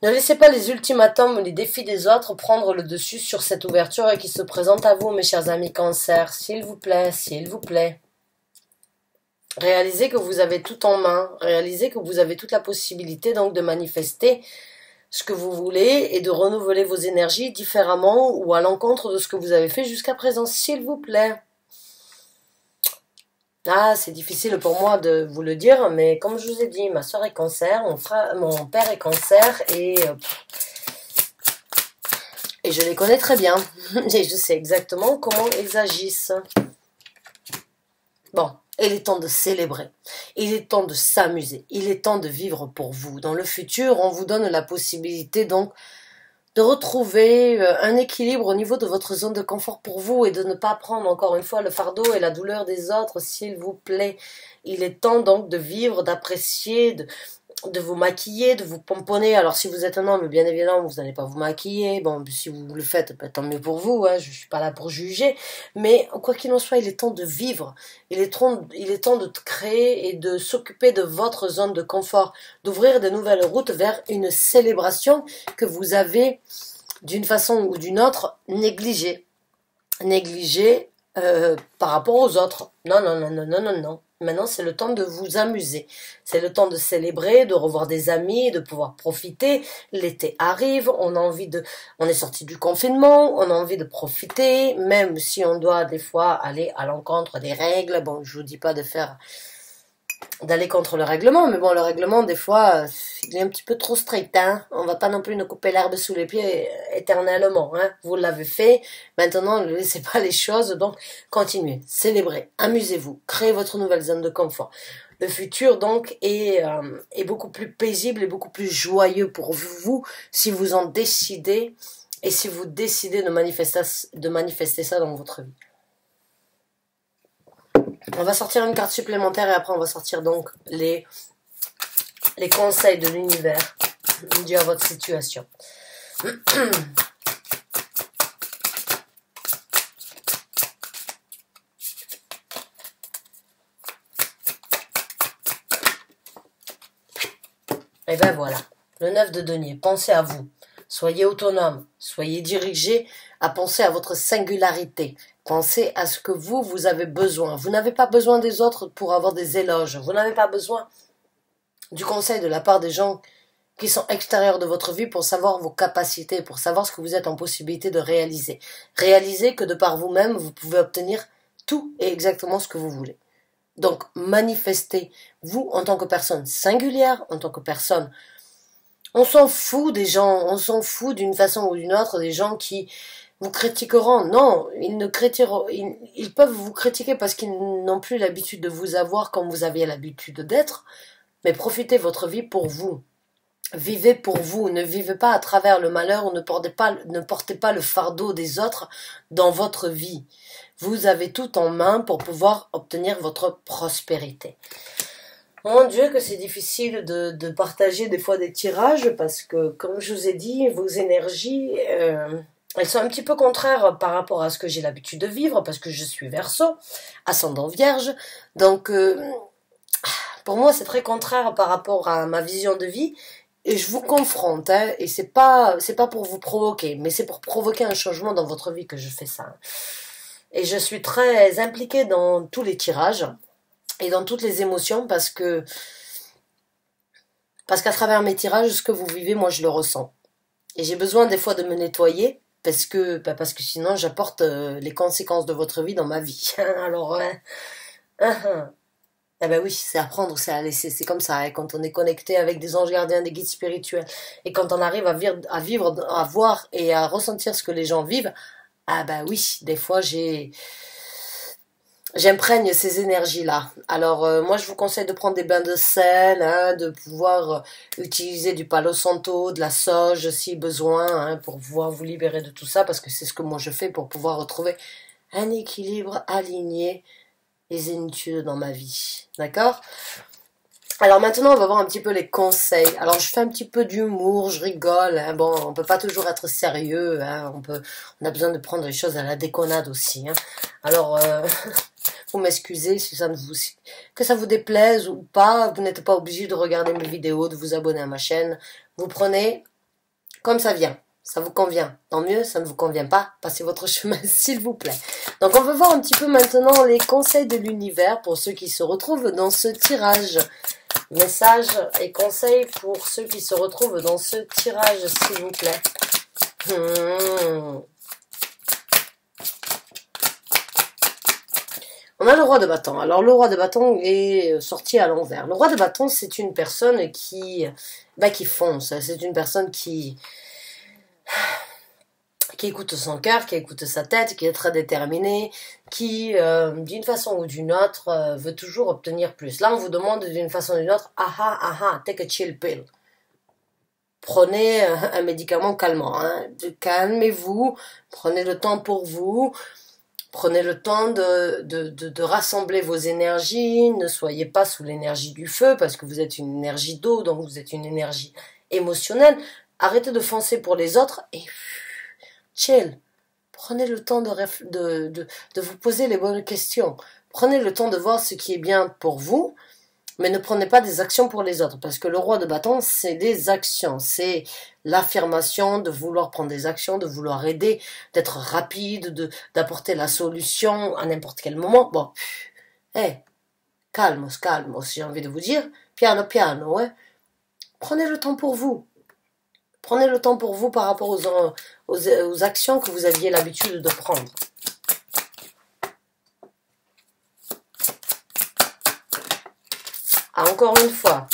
Ne laissez pas les ultimatums ou les défis des autres prendre le dessus sur cette ouverture qui se présente à vous, mes chers amis Cancer. S'il vous plaît, s'il vous plaît. Réalisez que vous avez tout en main. Réalisez que vous avez toute la possibilité donc de manifester ce que vous voulez et de renouveler vos énergies différemment ou à l'encontre de ce que vous avez fait jusqu'à présent. S'il vous plaît. Ah, c'est difficile pour moi de vous le dire, mais comme je vous ai dit, ma soeur est Cancer, mon père est Cancer, et je les connais très bien. Et je sais exactement comment ils agissent. Bon, il est temps de célébrer. Il est temps de s'amuser. Il est temps de vivre pour vous. Dans le futur, on vous donne la possibilité donc de retrouver un équilibre au niveau de votre zone de confort pour vous et de ne pas prendre encore une fois le fardeau et la douleur des autres, s'il vous plaît. Il est temps donc de vivre, d'apprécier, de vous maquiller, de vous pomponner. Alors si vous êtes un homme, bien évidemment, vous n'allez pas vous maquiller. Bon, si vous le faites, tant mieux pour vous, hein, je suis pas là pour juger. Mais quoi qu'il en soit, il est temps de vivre. Il est temps de créer et de s'occuper de votre zone de confort, d'ouvrir de nouvelles routes vers une célébration que vous avez, d'une façon ou d'une autre, négligée. Négligée par rapport aux autres. Non, non, non, non, non, non, non. Maintenant, c'est le temps de vous amuser. C'est le temps de célébrer, de revoir des amis, de pouvoir profiter. L'été arrive, on est sorti du confinement, on a envie de profiter, même si on doit des fois aller à l'encontre des règles. Bon, je vous dis pas d'aller contre le règlement, mais bon, le règlement, des fois, il est un petit peu trop strict, hein. On va pas non plus nous couper l'herbe sous les pieds éternellement, hein. Vous l'avez fait, maintenant, ne laissez pas les choses, donc, continuez, célébrez, amusez-vous, créez votre nouvelle zone de confort. Le futur, donc, est beaucoup plus paisible et beaucoup plus joyeux pour vous si vous en décidez et si vous décidez de manifester ça dans votre vie. On va sortir une carte supplémentaire et après on va sortir donc les conseils de l'univers dus à votre situation. Et ben voilà, le 9 de denier, pensez à vous. Soyez autonome, soyez dirigé à penser à votre singularité. Pensez à ce que vous avez besoin. Vous n'avez pas besoin des autres pour avoir des éloges. Vous n'avez pas besoin du conseil de la part des gens qui sont extérieurs de votre vie pour savoir vos capacités, pour savoir ce que vous êtes en possibilité de réaliser. Réalisez que de par vous-même, vous pouvez obtenir tout et exactement ce que vous voulez. Donc, manifestez, vous, en tant que personne singulière, en tant que personne. On s'en fout des gens, on s'en fout d'une façon ou d'une autre des gens qui vous critiqueront. Non, ils peuvent vous critiquer parce qu'ils n'ont plus l'habitude de vous avoir comme vous aviez l'habitude d'être, mais profitez votre vie pour vous. Vivez pour vous, ne vivez pas à travers le malheur ou ne portez pas le fardeau des autres dans votre vie. Vous avez tout en main pour pouvoir obtenir votre prospérité. Mon Dieu, que c'est difficile de partager des fois des tirages parce que, comme je vous ai dit, vos énergies, elles sont un petit peu contraires par rapport à ce que j'ai l'habitude de vivre parce que je suis Verseau, ascendant Vierge. Donc, pour moi, c'est très contraire par rapport à ma vision de vie. Et je vous confronte, hein, et c'est pas pour vous provoquer, mais c'est pour provoquer un changement dans votre vie que je fais ça. Et je suis très impliquée dans tous les tirages et dans toutes les émotions parce qu'à travers mes tirages, ce que vous vivez, moi je le ressens. Et j'ai besoin des fois de me nettoyer parce que sinon j'apporte les conséquences de votre vie dans ma vie. Alors, eh ben oui, c'est à prendre, c'est à laisser, c'est comme ça, hein, quand on est connecté avec des anges gardiens, des guides spirituels, et quand on arrive à vivre, à voir et à ressentir ce que les gens vivent, ah ben oui, des fois j'imprègne ces énergies-là. Alors moi je vous conseille de prendre des bains de sel, hein, de pouvoir utiliser du Palo Santo, de la sauge si besoin, hein, pour pouvoir vous libérer de tout ça, parce que c'est ce que moi je fais pour pouvoir retrouver un équilibre aligné, les zénitudes dans ma vie. D'accord? Alors maintenant, on va voir un petit peu les conseils. Alors je fais un petit peu d'humour, je rigole. Hein. Bon, on peut pas toujours être sérieux. Hein. On a besoin de prendre les choses à la déconnade aussi. Hein. Alors, vous m'excusez si que ça vous déplaise ou pas. Vous n'êtes pas obligé de regarder mes vidéos, de vous abonner à ma chaîne. Vous prenez comme ça vient. Ça vous convient, tant mieux, ça ne vous convient pas, passez votre chemin s'il vous plaît. Donc on va voir un petit peu maintenant les conseils de l'univers pour ceux qui se retrouvent dans ce tirage. Messages et conseils pour ceux qui se retrouvent dans ce tirage s'il vous plaît. On a le roi de bâton. Alors le roi de bâton est sorti à l'envers. Le roi de bâton c'est une personne qui fonce, c'est une personne qui écoute son cœur, qui écoute sa tête, qui est très déterminé, qui, d'une façon ou d'une autre, veut toujours obtenir plus. Là, on vous demande d'une façon ou d'une autre, take a chill pill. Prenez un médicament calmant. Hein. Calmez-vous, prenez le temps pour vous, prenez le temps de rassembler vos énergies, ne soyez pas sous l'énergie du feu, parce que vous êtes une énergie d'eau, donc vous êtes une énergie émotionnelle. Arrêtez de foncer pour les autres et chill. Prenez le temps de vous poser les bonnes questions. Prenez le temps de voir ce qui est bien pour vous Mais ne prenez pas des actions pour les autres, parce que le roi de bâton, c'est des actions, c'est l'affirmation de vouloir prendre des actions, de vouloir aider, d'être rapide, d'apporter la solution à n'importe quel moment. Bon, calmos, calmos, j'ai envie de vous dire, piano, piano, ouais. Prenez le temps pour vous. Prenez le temps pour vous par rapport aux actions que vous aviez l'habitude de prendre. Ah, encore une fois,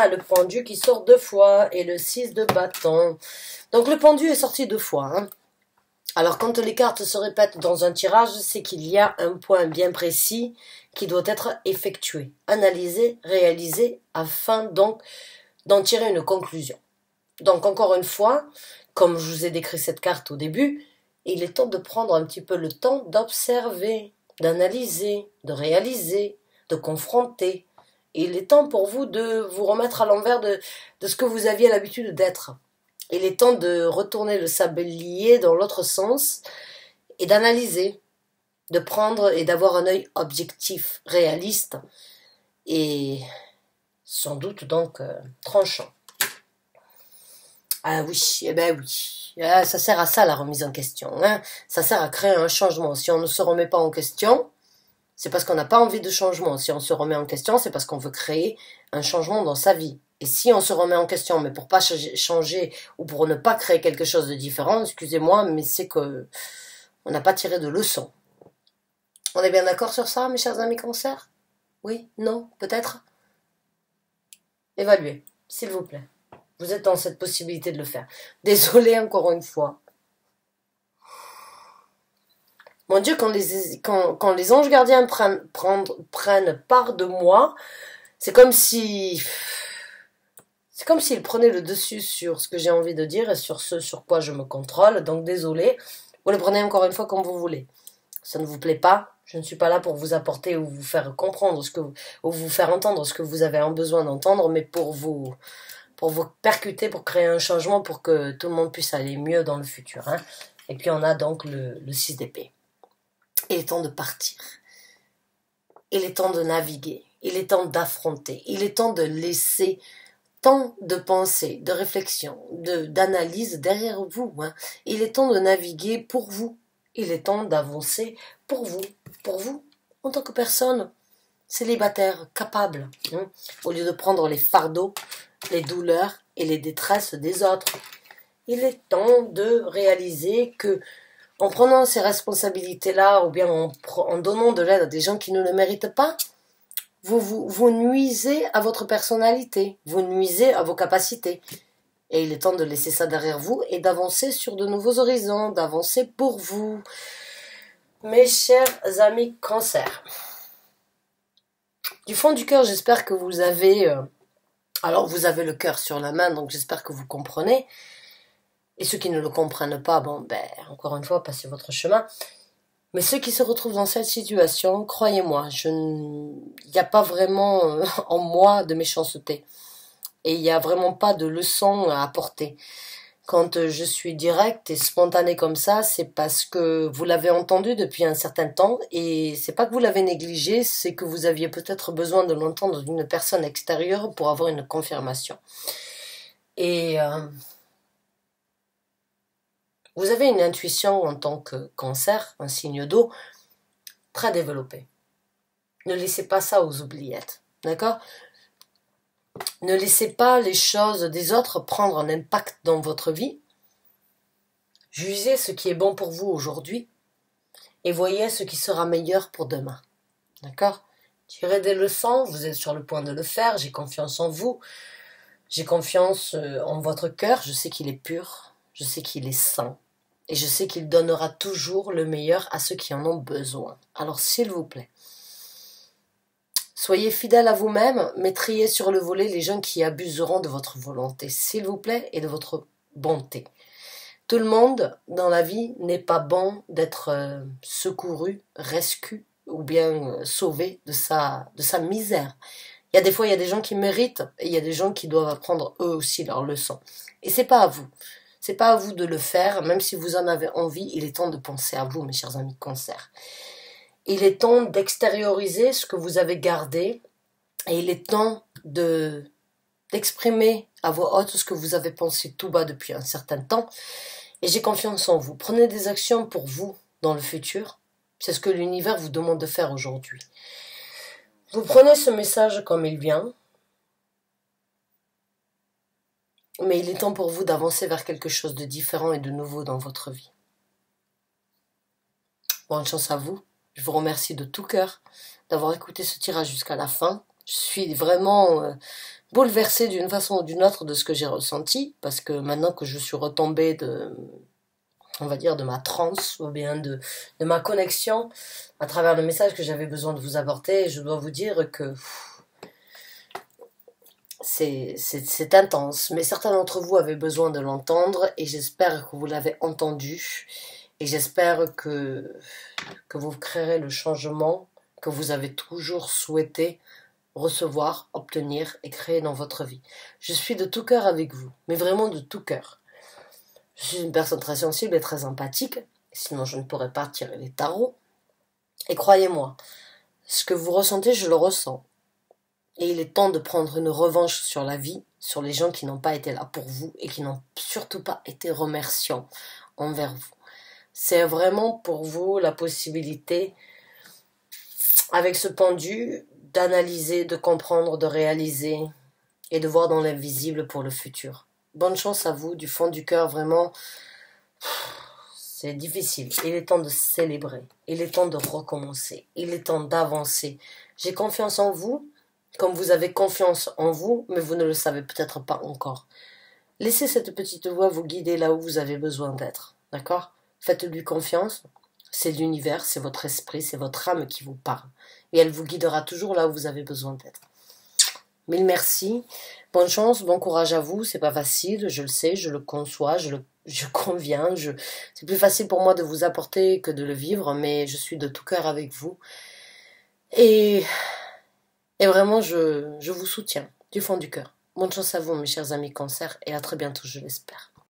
le pendu qui sort 2 fois et le 6 de bâton. Donc le pendu est sorti 2 fois. Hein. Alors quand les cartes se répètent dans un tirage, c'est qu'il y a un point bien précis qui doit être effectué, analysé, réalisé, afin donc d'en tirer une conclusion. Donc encore une fois, comme je vous ai décrit cette carte au début, il est temps de prendre un petit peu le temps d'observer, d'analyser, de réaliser, de confronter. Il est temps pour vous de vous remettre à l'envers de ce que vous aviez l'habitude d'être. Il est temps de retourner le sablier dans l'autre sens et d'analyser, de prendre et d'avoir un œil objectif, réaliste et sans doute donc tranchant. Ah oui, eh ben oui. Ah, ça sert à ça la remise en question. Hein. Ça sert à créer un changement. Si on ne se remet pas en question, c'est parce qu'on n'a pas envie de changement. Si on se remet en question, c'est parce qu'on veut créer un changement dans sa vie. Et si on se remet en question, mais pour pas changer ou pour ne pas créer quelque chose de différent, excusez-moi, mais c'est que on n'a pas tiré de leçon. On est bien d'accord sur ça, mes chers amis Cancer? Oui? Non? Peut-être? Évaluez, s'il vous plaît. Vous êtes dans cette possibilité de le faire. Désolée encore une fois. Mon Dieu, quand les anges gardiens prennent part de moi, c'est comme s'ils prenaient le dessus sur ce que j'ai envie de dire et sur ce sur quoi je me contrôle. Donc désolé, vous le prenez encore une fois comme vous voulez. Ça ne vous plaît pas, je ne suis pas là pour vous apporter ou vous faire comprendre ou vous faire entendre ce que vous avez besoin d'entendre, mais pour vous percuter, pour créer un changement, pour que tout le monde puisse aller mieux dans le futur. Hein. Et puis on a donc le 6 d'épée. Il est temps de partir. Il est temps de naviguer. Il est temps d'affronter. Il est temps de laisser tant de pensées, de réflexion, d'analyse derrière vous. Hein. Il est temps de naviguer pour vous. Il est temps d'avancer pour vous en tant que personne célibataire, capable, hein, au lieu de prendre les fardeaux, les douleurs et les détresses des autres. Il est temps de réaliser que en prenant ces responsabilités-là, ou bien en donnant de l'aide à des gens qui ne le méritent pas, vous nuisez à votre personnalité, vous nuisez à vos capacités. Et il est temps de laisser ça derrière vous et d'avancer sur de nouveaux horizons, d'avancer pour vous. Mes chers amis Cancer, du fond du cœur, j'espère que vous avez... alors, vous avez le cœur sur la main, donc j'espère que vous comprenez. Et ceux qui ne le comprennent pas, bon, encore une fois, passez votre chemin. Mais ceux qui se retrouvent dans cette situation, croyez-moi, il n'y a pas vraiment en moi de méchanceté. Et il n'y a vraiment pas de leçon à apporter. Quand je suis directe et spontanée comme ça, c'est parce que vous l'avez entendu depuis un certain temps et c'est pas que vous l'avez négligé, c'est que vous aviez peut-être besoin de l'entendre d'une personne extérieure pour avoir une confirmation. Et vous avez une intuition en tant que Cancer, un signe d'eau, très développée. Ne laissez pas ça aux oubliettes, d'accord ? Ne laissez pas les choses des autres prendre un impact dans votre vie. Jugez ce qui est bon pour vous aujourd'hui et voyez ce qui sera meilleur pour demain. D'accord ? Tirez des leçons, vous êtes sur le point de le faire, j'ai confiance en vous, j'ai confiance en votre cœur, je sais qu'il est pur, je sais qu'il est sain et je sais qu'il donnera toujours le meilleur à ceux qui en ont besoin. Alors s'il vous plaît, soyez fidèles à vous-même, mais triez sur le volet les gens qui abuseront de votre volonté, s'il vous plaît, et de votre bonté. Tout le monde dans la vie n'est pas bon d'être secouru, rescu ou bien sauvé de sa misère. Il y a des fois, il y a des gens qui méritent et il y a des gens qui doivent apprendre eux aussi leur leçon. Et c'est pas à vous. C'est pas à vous de le faire, même si vous en avez envie, il est temps de penser à vous, mes chers amis Cancer. Il est temps d'extérioriser ce que vous avez gardé Et il est temps d'exprimer à voix haute ce que vous avez pensé tout bas depuis un certain temps. Et j'ai confiance en vous. Prenez des actions pour vous dans le futur. C'est ce que l'univers vous demande de faire aujourd'hui. Vous prenez ce message comme il vient. Mais il est temps pour vous d'avancer vers quelque chose de différent et de nouveau dans votre vie. Bonne chance à vous. Je vous remercie de tout cœur d'avoir écouté ce tirage jusqu'à la fin. Je suis vraiment bouleversée d'une façon ou d'une autre de ce que j'ai ressenti, parce que maintenant que je suis retombée on va dire, de ma transe, ou bien de ma connexion, à travers le message que j'avais besoin de vous apporter, je dois vous dire que c'est intense, mais certains d'entre vous avaient besoin de l'entendre, et j'espère que vous l'avez entendu, et j'espère que vous créerez le changement que vous avez toujours souhaité recevoir, obtenir et créer dans votre vie. Je suis de tout cœur avec vous, mais vraiment de tout cœur. Je suis une personne très sensible et très empathique, sinon je ne pourrais pas tirer les tarots. Et croyez-moi, ce que vous ressentez, je le ressens. Et il est temps de prendre une revanche sur la vie, sur les gens qui n'ont pas été là pour vous et qui n'ont surtout pas été remerciants envers vous. C'est vraiment pour vous la possibilité, avec ce pendu, d'analyser, de comprendre, de réaliser et de voir dans l'invisible pour le futur. Bonne chance à vous, du fond du cœur, vraiment. C'est difficile. Il est temps de célébrer. Il est temps de recommencer. Il est temps d'avancer. J'ai confiance en vous, comme vous avez confiance en vous, mais vous ne le savez peut-être pas encore. Laissez cette petite voix vous guider là où vous avez besoin d'être. D'accord ? Faites-lui confiance. C'est l'univers, c'est votre esprit, c'est votre âme qui vous parle. Et elle vous guidera toujours là où vous avez besoin d'être. Mille merci. Bonne chance, bon courage à vous. C'est pas facile, je le sais, je le conçois, je conviens. C'est plus facile pour moi de vous apporter que de le vivre, mais je suis de tout cœur avec vous. Et vraiment, je vous soutiens du fond du cœur. Bonne chance à vous, mes chers amis Cancer, et à très bientôt, je l'espère.